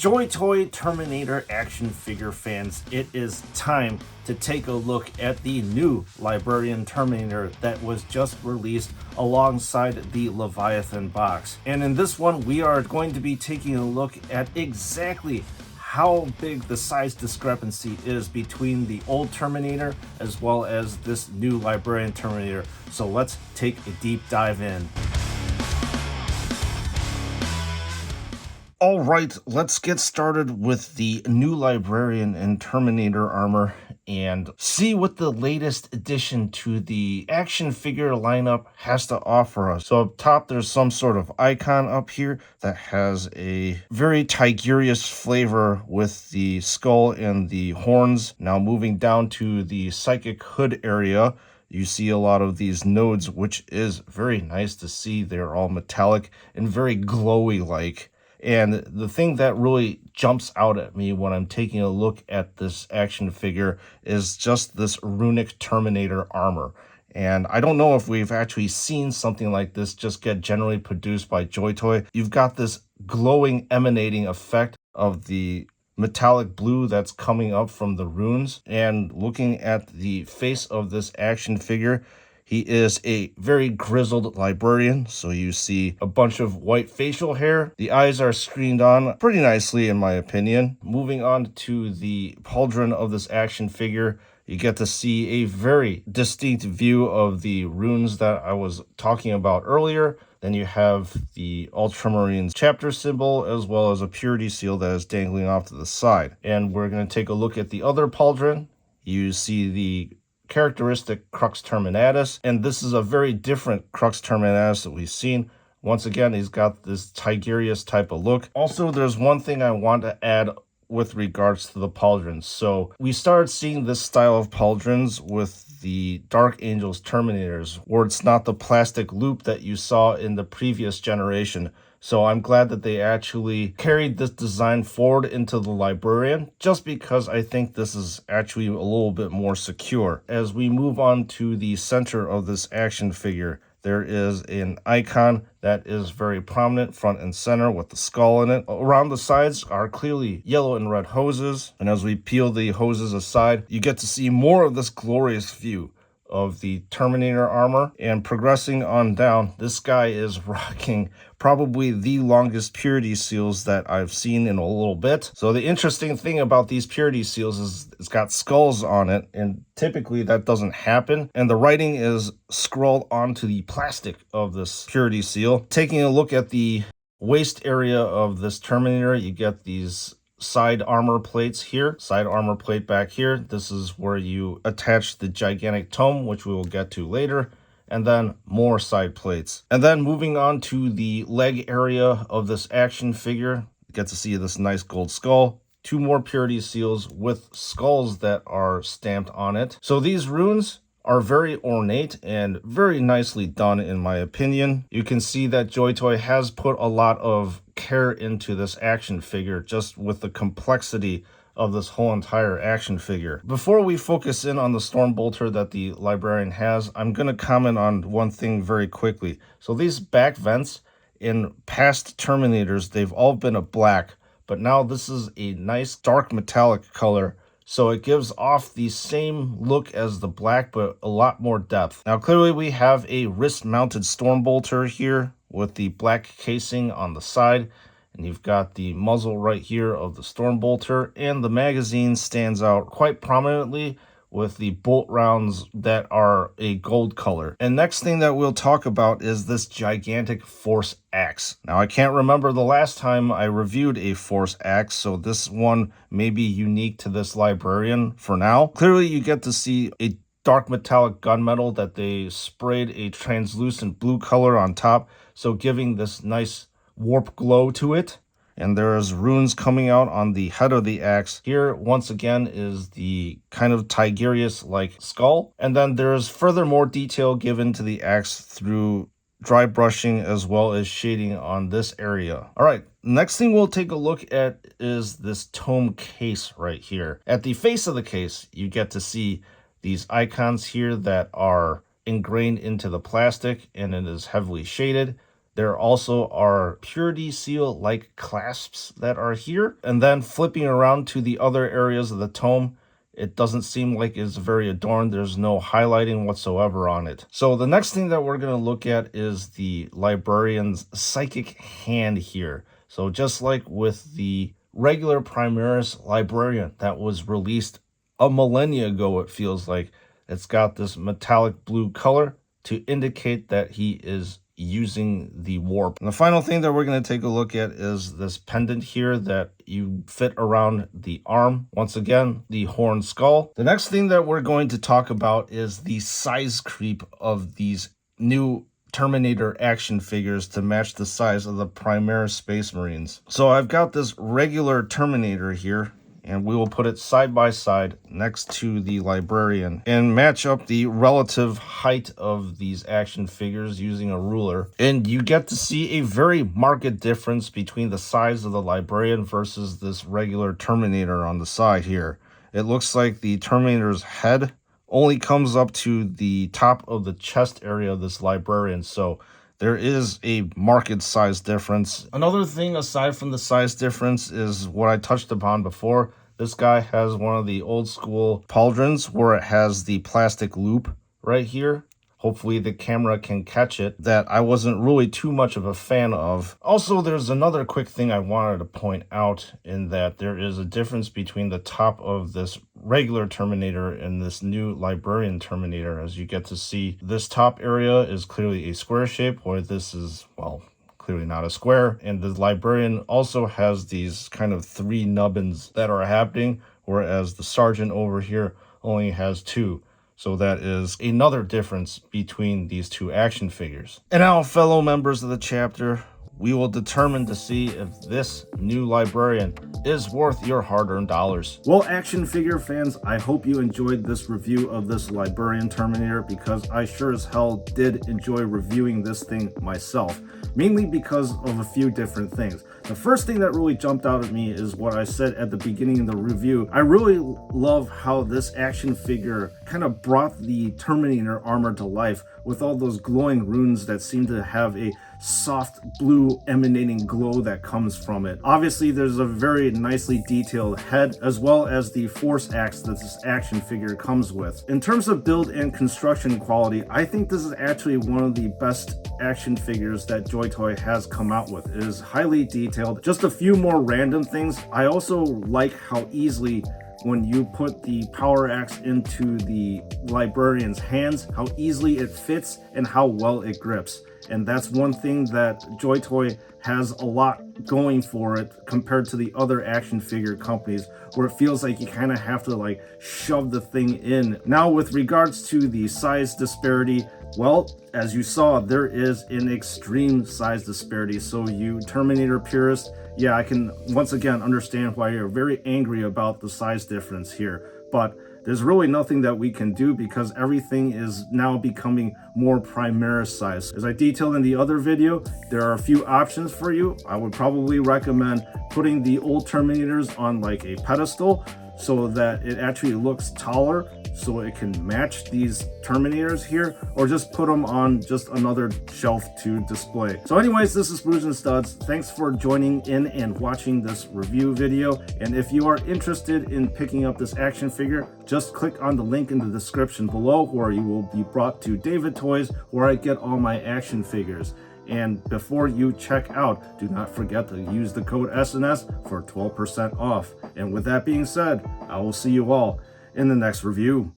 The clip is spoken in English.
JoyToy Terminator action figure fans, it is time to take a look at the new Librarian Terminator that was just released alongside the Leviathan Box. And in this one, we are going to be taking a look at exactly how big the size discrepancy is between the old Terminator as well as this new Librarian Terminator. So let's take a deep dive in. All right, let's get started with the new Librarian and Terminator armor and see what the latest addition to the action figure lineup has to offer us. So up top, there's some sort of icon up here that has a very Tigurious flavor with the skull and the horns. Now moving down to the psychic hood area, you see a lot of these nodes, which is very nice to see. They're all metallic and very glowy like. And the thing that really jumps out at me when I'm taking a look at this action figure is just this runic Terminator armor. And I don't know if we've actually seen something like this just get generally produced by JoyToy. You've got this glowing, emanating effect of the metallic blue that's coming up from the runes. And looking at the face of this action figure, he is a very grizzled librarian, so you see a bunch of white facial hair. The eyes are screened on pretty nicely, in my opinion. Moving on to the pauldron of this action figure, you get to see a very distinct view of the runes that I was talking about earlier. Then you have the Ultramarines chapter symbol, as well as a purity seal that is dangling off to the side. And we're going to take a look at the other pauldron. You see the characteristic Crux Terminatus, and this is a very different Crux Terminatus that we've seen. Once again, he's got this Tigurious type of look. Also, there's one thing I want to add with regards to the pauldrons. So we started seeing this style of pauldrons with the Dark Angels Terminators, where it's not the plastic loop that you saw in the previous generation. So I'm glad that they actually carried this design forward into the Librarian, just because I think this is actually a little bit more secure. As we move on to the center of this action figure, there is an icon that is very prominent front and center with the skull in it. Around the sides are clearly yellow and red hoses. And as we peel the hoses aside, you get to see more of this glorious view of the Terminator armor. And progressing on down, this guy is rocking probably the longest purity seals that I've seen in a little bit. So the interesting thing about these purity seals is it's got skulls on it, and typically that doesn't happen. And the writing is scrawled onto the plastic of this purity seal. Taking a look at the waist area of this Terminator, you get these side armor plates here, side armor plate back here. This is where you attach the gigantic tome, which we will get to later, and then more side plates. And then moving on to the leg area of this action figure, you get to see this nice gold skull, two more purity seals with skulls that are stamped on it. So these runes are very ornate and very nicely done, in my opinion. You can see that JoyToy has put a lot of care into this action figure, just with the complexity of this whole entire action figure. Before we focus in on the Stormbolter that the Librarian has, I'm going to comment on one thing very quickly. So these back vents in past Terminators, they've all been a black, but now this is a nice dark metallic color. So it gives off the same look as the black, but a lot more depth. Now, clearly we have a wrist-mounted Stormbolter here with the black casing on the side. And you've got the muzzle right here of the Stormbolter. And the magazine stands out quite prominently with the bolt rounds that are a gold color. And next thing that we'll talk about is this gigantic Force Axe. Now, I can't remember the last time I reviewed a Force Axe, so this one may be unique to this Librarian for now. Clearly, you get to see a dark metallic gunmetal that they sprayed a translucent blue color on top, so giving this nice warp glow to it. And there's runes coming out on the head of the axe. Here, once again, is the kind of Tigurious-like skull. And then there's furthermore detail given to the axe through dry brushing as well as shading on this area. All right, next thing we'll take a look at is this tome case right here. At the face of the case, you get to see these icons here that are ingrained into the plastic, and it is heavily shaded. There also are purity seal like clasps that are here. And then flipping around to the other areas of the tome, it doesn't seem like it's very adorned. There's no highlighting whatsoever on it. So the next thing that we're going to look at is the librarian's psychic hand here. So just like with the regular Primaris librarian that was released a millennia ago, it feels like, it's got this metallic blue color to indicate that he is using the warp. And the final thing that we're going to take a look at is this pendant here that you fit around the arm. Once again, the horn skull. The next thing that we're going to talk about is the size creep of these new Terminator action figures to match the size of the Primaris Space Marines. So I've got this regular Terminator here, and we will put it side by side next to the librarian and match up the relative height of these action figures using a ruler. And you get to see a very marked difference between the size of the librarian versus this regular Terminator on the side here. It looks like the Terminator's head only comes up to the top of the chest area of this librarian, so there is a marked size difference. Another thing aside from the size difference is what I touched upon before. This guy has one of the old school pauldrons where it has the plastic loop right here. Hopefully the camera can catch it, that I wasn't really too much of a fan of. Also, there's another quick thing I wanted to point out, in that there is a difference between the top of this regular Terminator and this new librarian Terminator. As you get to see, this top area is clearly a square shape, where this is, well, clearly not a square. And the librarian also has these kind of three nubbins that are happening, whereas the sergeant over here only has two. So that is another difference between these two action figures. And now, fellow members of the chapter, we will determine to see if this new librarian is worth your hard-earned dollars. Well, action figure fans, I hope you enjoyed this review of this librarian Terminator, because I sure as hell did enjoy reviewing this thing myself, mainly because of a few different things. The first thing that really jumped out at me is what I said at the beginning of the review. I really love how this action figure kind of brought the Terminator armor to life with all those glowing runes that seem to have a soft blue emanating glow that comes from it. Obviously, there's a very nicely detailed head, as well as the force axe that this action figure comes with. In terms of build and construction quality, I think this is actually one of the best action figures that JoyToy has come out with. It is highly detailed. Just a few more random things. I also like how easily, when you put the power axe into the librarian's hands, how easily it fits and how well it grips. And that's one thing that JoyToy has a lot going for it compared to the other action figure companies, where it feels like you kind of have to like shove the thing in. Now, with regards to the size disparity, well, as you saw, there is an extreme size disparity. So you Terminator purists, yeah, I can once again understand why you're very angry about the size difference here. But there's really nothing that we can do, because everything is now becoming more Primaris size. As I detailed in the other video, there are a few options for you. I would probably recommend putting the old Terminators on like a pedestal so that it actually looks taller, so it can match these Terminators here, or just put them on just another shelf to display. So anyways, this is Brews and Studs. Thanks for joining in and watching this review video. And if you are interested in picking up this action figure, just click on the link in the description below, where you will be brought to David Toys, where I get all my action figures. And before you check out, do not forget to use the code SNS for 12% off. And with that being said, I will see you all in the next review.